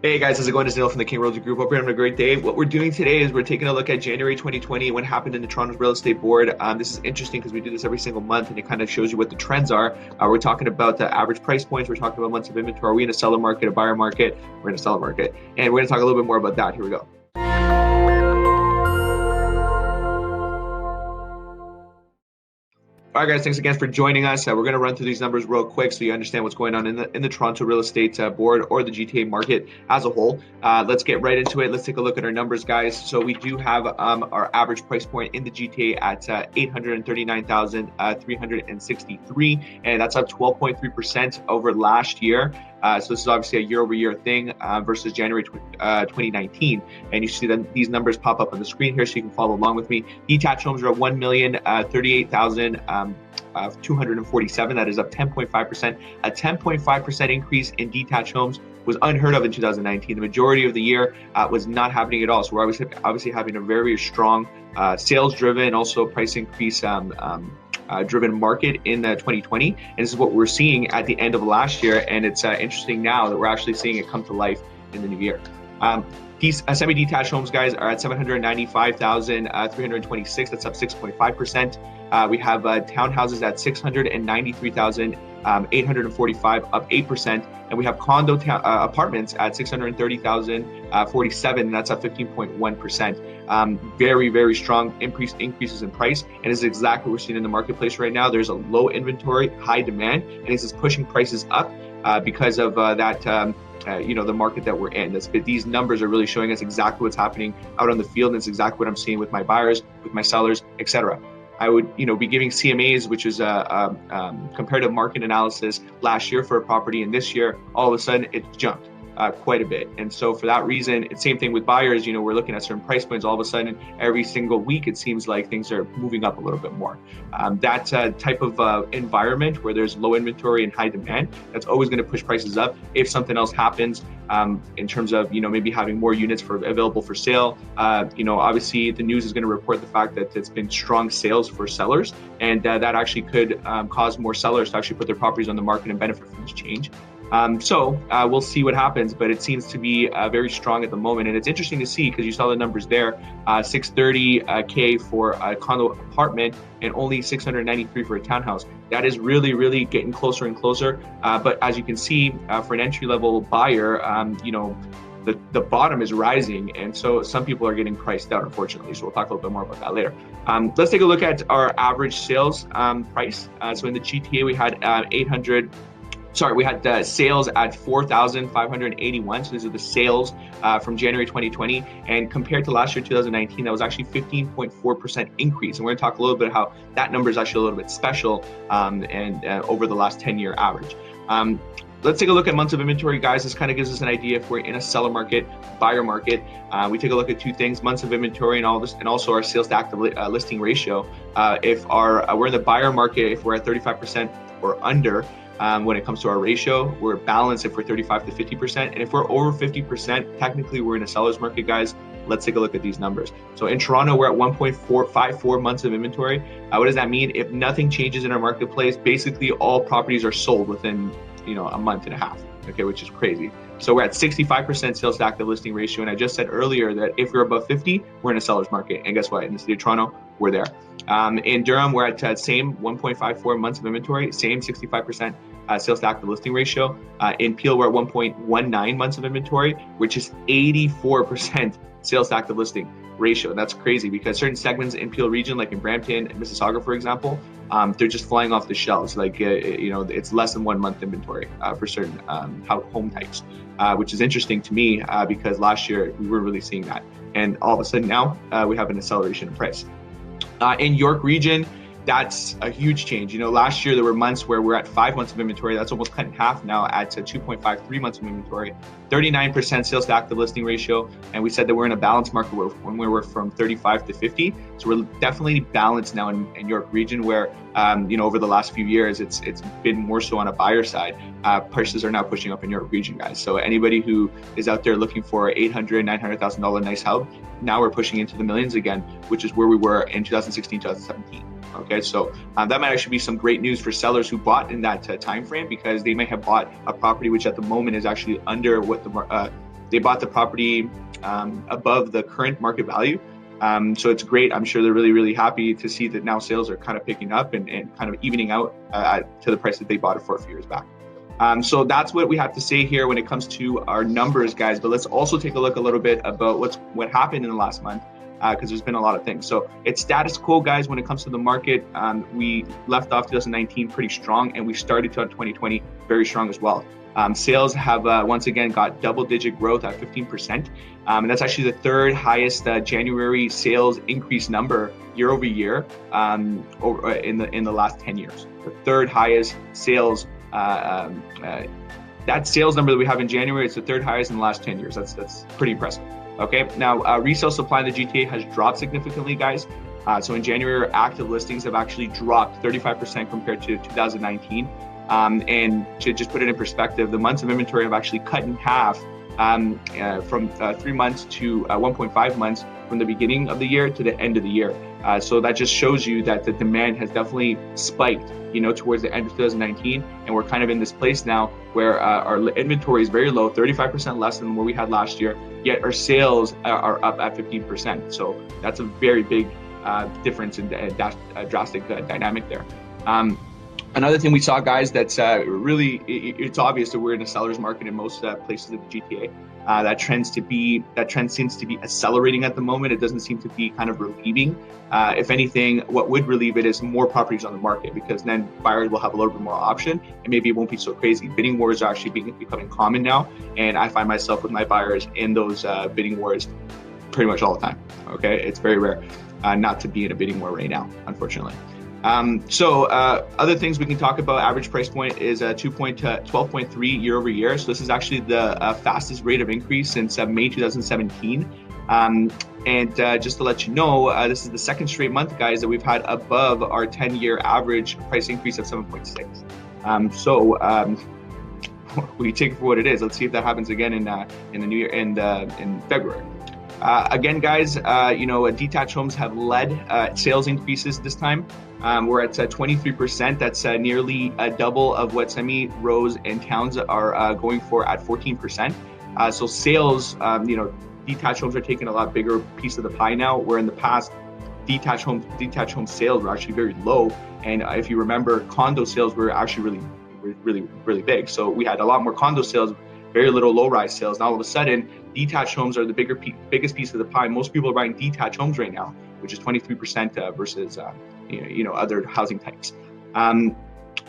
Hey guys, how's it going? It's Neil from the King Realty Group. Hope you're having a great day. What we're doing today is we're taking a look at January 2020, what happened in the Toronto Real Estate Board. This is interesting because we do this every single month and it kind of shows you what the trends are. We're talking about the average price points. We're talking about months of inventory. Are we in a seller market, a buyer market? We're in a seller market. And we're going to talk a little bit more about that. Here we go. All right, guys, thanks again for joining us. We're going to run through these numbers real quick so you understand what's going on in the Toronto real estate board or the GTA market as a whole. Let's get right into it. Let's take a look at our numbers, guys. So we do have our average price point in the GTA at $839,363, and that's up 12.3% over last year. So this is obviously a year-over-year thing versus January 2019. And you see that these numbers pop up on the screen here so you can follow along with me. Detached homes are at 1,038,247. That is up 10.5%. A 10.5% increase in detached homes was unheard of in 2019. The majority of the year was not happening at all. So we're obviously having a very strong sales-driven, also price increase driven market in 2020, and this is what we're seeing at the end of last year, and it's interesting now that we're actually seeing it come to life in the new year. These semi-detached homes, guys, are at 795,326. That's up 6.5%. We have townhouses at 693,845, up 8%, and we have condo apartments at 630,047, and that's up 15.1%. Very strong increases in price, and this is exactly what we're seeing in the marketplace right now. There's a low inventory, high demand, and this is pushing prices up because of that. The market that we're in. These numbers are really showing us exactly what's happening out on the field, and it's exactly what I'm seeing with my buyers, with my sellers, etc. I would, be giving CMAs, which is a comparative market analysis last year for a property, and this year, all of a sudden, it's jumped quite a bit. And so for that reason, it's same thing with buyers. We're looking at certain price points. All of a sudden, every single week, it seems like things are moving up a little bit more. That type of environment where there's low inventory and high demand, that's always going to push prices up. If something else happens in terms of, maybe having more units available for sale, obviously the news is going to report the fact that it's been strong sales for sellers, and that actually could cause more sellers to actually put their properties on the market and benefit from this change. So we'll see what happens, but it seems to be very strong at the moment. And it's interesting to see because you saw the numbers there, 630K for a condo apartment and only 693 for a townhouse. That is really getting closer and closer. But as you can see, for an entry-level buyer, the bottom is rising, and so some people are getting priced out, unfortunately. So we'll talk a little bit more about that later. Let's take a look at our average sales price. So in the GTA, we had sales at 4,581. So these are the sales from January 2020. And compared to last year, 2019, that was actually 15.4% increase. And we're going to talk a little bit how that number is actually a little bit special and over the last 10-year average. Let's take a look at months of inventory, guys. This kind of gives us an idea if we're in a seller market, buyer market. We take a look at two things: months of inventory and all this, and also our sales to active listing ratio. If we're in the buyer market, if we're at 35% or under, when it comes to our ratio, we're balanced if we're 35 to 50%. And if we're over 50%, technically we're in a seller's market, guys. Let's take a look at these numbers. So in Toronto, we're at 1.454 months of inventory. What does that mean? If nothing changes in our marketplace, basically all properties are sold within a month and a half, okay, which is crazy. So we're at 65% sales to active listing ratio. And I just said earlier that if we're above 50, we're in a seller's market. And guess what? In the city of Toronto, we're there. In Durham, we're at same 1.54 months of inventory, same 65% sales to active listing ratio. In Peel, we're at 1.19 months of inventory, which is 84% sales to active listing ratio. And that's crazy because certain segments in Peel region, like in Brampton and Mississauga, for example, they're just flying off the shelves. Like, it's less than 1 month inventory for certain home types, which is interesting to me because last year we were really seeing that. And all of a sudden now we have an acceleration in price. In York region, that's a huge change. Last year there were months where we're at 5 months of inventory. That's almost cut in half now at 2.53 months of inventory, 39% sales to active listing ratio. And we said that we're in a balanced market when we were from 35 to 50. So we're definitely balanced now in York region where, over the last few years, it's been more so on a buyer side. Prices are now pushing up in York region, guys. So anybody who is out there looking for $800,000, $900,000 nice house, now we're pushing into the millions again, which is where we were in 2016, 2017. Okay, so that might actually be some great news for sellers who bought in that time frame, because they may have bought a property which at the moment is actually under what they bought the property above the current market value. So it's great. I'm sure they're really, really happy to see that now sales are kind of picking up and kind of evening out to the price that they bought it for a few years back. So that's what we have to say here when it comes to our numbers, guys. But let's also take a look a little bit about what happened in the last month, because there's been a lot of things. So it's status quo, guys, when it comes to the market. We left off 2019 pretty strong, and we started 2020 very strong as well. Sales have once again got double-digit growth at 15%, and that's actually the third highest January sales increase number year over year in the last 10 years. The third highest sales. That sales number that we have in January, it's the third highest in the last 10 years. That's pretty impressive. Okay, now resale supply in the GTA has dropped significantly, guys. So in January, active listings have actually dropped 35% compared to 2019. And to just put it in perspective, the months of inventory have actually cut in half from 3 months to 1.5 months from the beginning of the year to the end of the year. So that just shows you that the demand has definitely spiked, towards the end of 2019. And we're kind of in this place now where our inventory is very low, 35% less than what we had last year, yet our sales are up at 15%. So that's a very big difference in drastic dynamic there. Another thing we saw, guys, that's really, it's obvious that we're in a seller's market in most places of the GTA. That trend seems to be accelerating at the moment. It doesn't seem to be kind of relieving. If anything, what would relieve it is more properties on the market, because then buyers will have a little bit more option, and maybe it won't be so crazy. Bidding wars are actually becoming common now, and I find myself with my buyers in those bidding wars pretty much all the time. Okay, it's very rare not to be in a bidding war right now, unfortunately. So other things we can talk about, average price point is 12.3 year over year. So this is actually the fastest rate of increase since May 2017. And just to let you know, this is the second straight month, guys, that we've had above our 10-year average price increase of 7.6. So we take it for what it is. Let's see if that happens again in the new year in February. Again, guys, detached homes have led sales increases this time. We're at 23%. That's nearly double of what semi, rows, and towns are going for at 14%. So sales, detached homes are taking a lot bigger piece of the pie now, where in the past, detached home sales were actually very low. And if you remember, condo sales were actually really big. So we had a lot more condo sales, very little low-rise sales. Now all of a sudden, detached homes are the biggest piece of the pie. Most people are buying detached homes right now, which is 23% versus other housing types.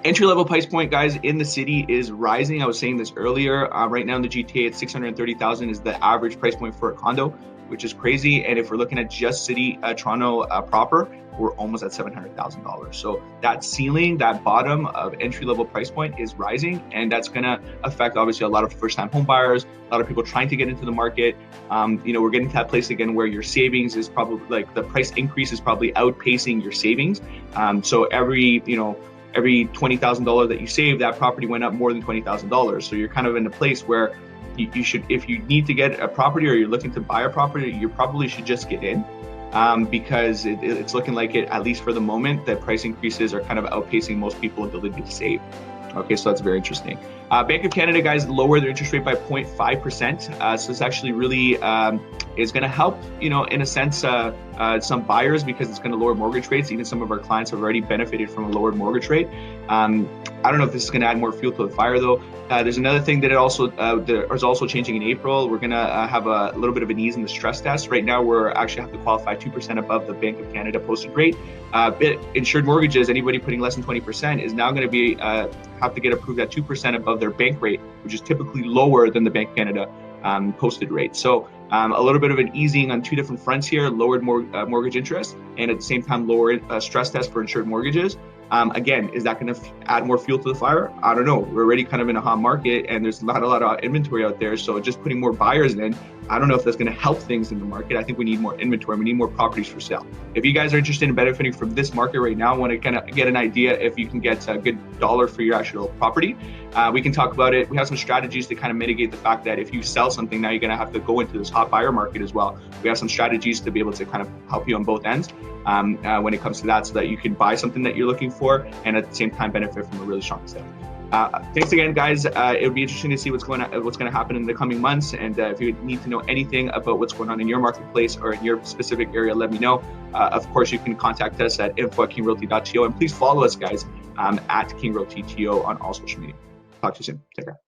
Entry-level price point, guys, in the city is rising. I was saying this earlier. Right now in the GTA, it's $630,000 is the average price point for a condo, which is crazy. And if we're looking at just city Toronto proper, we're almost at $700,000. So that ceiling, that bottom of entry-level price point is rising, and that's going to affect obviously a lot of first-time home buyers, a lot of people trying to get into the market. We're getting to that place again where your savings is probably, like, the price increase is probably outpacing your savings. So every $20,000 that you save, that property went up more than $20,000. So you're kind of in a place where you should, if you need to get a property or you're looking to buy a property, you probably should just get in. Because it's looking like it, at least for the moment, that price increases are kind of outpacing most people's ability to save. Okay, so that's very interesting. Bank of Canada, guys, lowered their interest rate by 0.5%. So it's actually really is going to help, in a sense, some buyers, because it's going to lower mortgage rates. Even some of our clients have already benefited from a lowered mortgage rate. I don't know if this is going to add more fuel to the fire, though. There's another thing that is also changing in April. We're going to have a little bit of an ease in the stress test. Right now, we're actually have to qualify 2% above the Bank of Canada posted rate. Insured mortgages, anybody putting less than 20% is now going to have to get approved at 2% above their bank rate, which is typically lower than the Bank of Canada posted rate. So a little bit of an easing on two different fronts here: lowered mortgage interest, and at the same time lowered stress test for insured mortgages. Again, is that going to add more fuel to the fire? I don't know. We're already kind of in a hot market, and there's not a lot of inventory out there. So just putting more buyers in, I don't know if that's going to help things in the market. I think we need more inventory. We need more properties for sale. If you guys are interested in benefiting from this market right now, want to kind of get an idea if you can get a good dollar for your actual property, we can talk about it. We have some strategies to kind of mitigate the fact that if you sell something, now you're going to have to go into this hot buyer market as well. We have some strategies to be able to kind of help you on both ends when it comes to that, so that you can buy something that you're looking for and at the same time benefit from a really strong sale. Thanks again, guys. It would be interesting to see what's going to happen in the coming months. And if you need to know anything about what's going on in your marketplace or in your specific area, let me know. Of course, you can contact us at info@kingroyalty.to, and please follow us, guys, at kingroyalty.to on all social media. Talk to you soon. Take care.